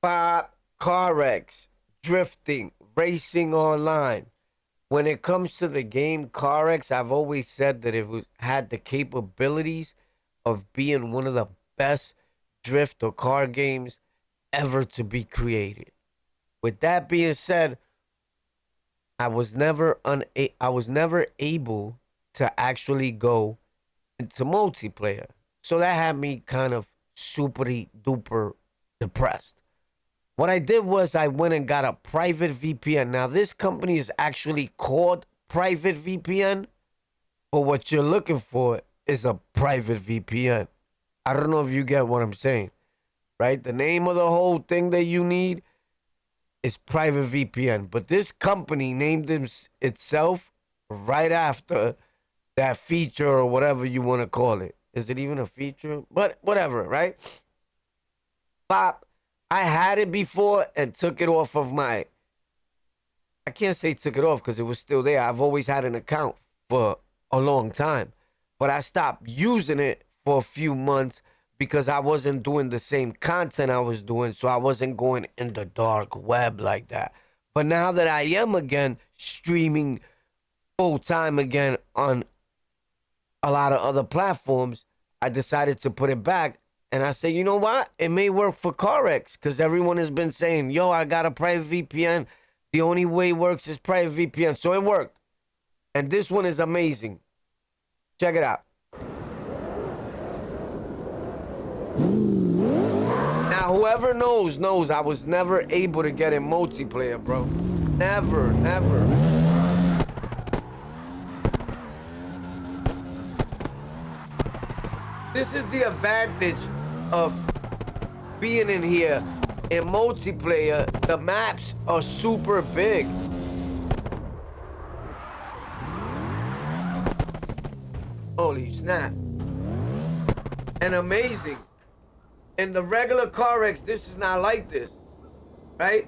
Pop, carx, drifting, racing online. When it comes to the game carx, I've always said that it had the capabilities of being one of the best drift or car games ever to be created. With that being said, I was never able to actually go into multiplayer. So that had me kind of super duper depressed. What I did was I went and got a private VPN. Now this company is actually called Private VPN, but what you're looking for is a private VPN. I don't know if you get what I'm saying, right? The name of the whole thing that you need is Private VPN, but this company named itself right after that feature or whatever you want to call it. Is it even a feature? But whatever, right? Pop, I had it before and took it off of my. I can't say took it off because it was still there. I've always had an account for a long time, but I stopped using it for a few months because I wasn't doing the same content I was doing, so I wasn't going in the dark web like that. But now that I am again streaming full time again on a lot of other platforms, I decided to put it back. And I say, you know what? It may work for carx because everyone has been saying, yo, I got a private VPN. The only way it works is private VPN. So it worked. And this one is amazing. Check it out. Now, whoever knows I was never able to get in multiplayer, bro. Never. This is the advantage of being in here in multiplayer. The maps are super big. Holy snap. And amazing. In the regular carx, this is not like this, right?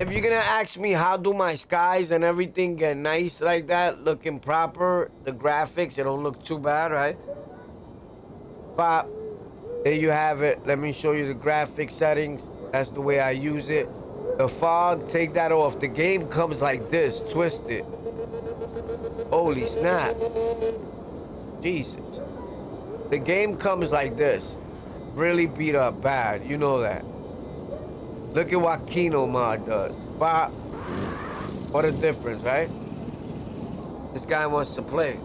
If you're gonna ask me how do my skies and everything get nice like that, looking proper, the graphics, it don't look too bad, right? Pop, there you have it. Let me show you the graphic settings. That's the way I use it. The fog, take that off. The game comes like this, twisted. Holy snap. Jesus. The game comes like this. Really beat up bad, you know that. Look at what Kino Mod does. Wow. What a difference, right? This guy wants to play.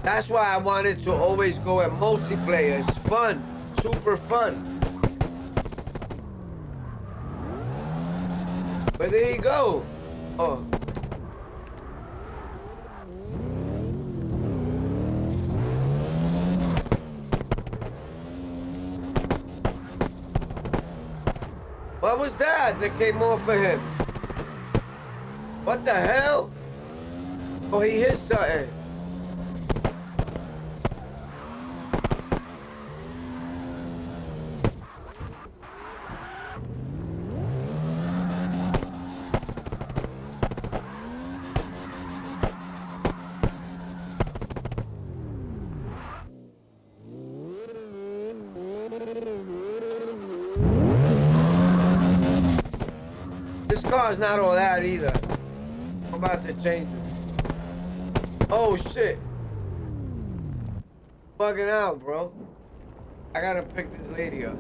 That's why I wanted to always go at multiplayer. It's fun, super fun. But there you go. Oh. What was that came off of him? What the hell? Oh, he hit something. This car's not all that either. I'm about to change it. Oh shit. Bugging out, bro. I gotta pick this lady up.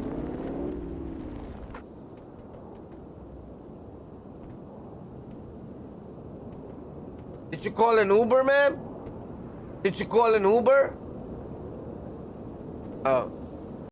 Did you call an Uber, ma'am? Did you call an Uber? Oh.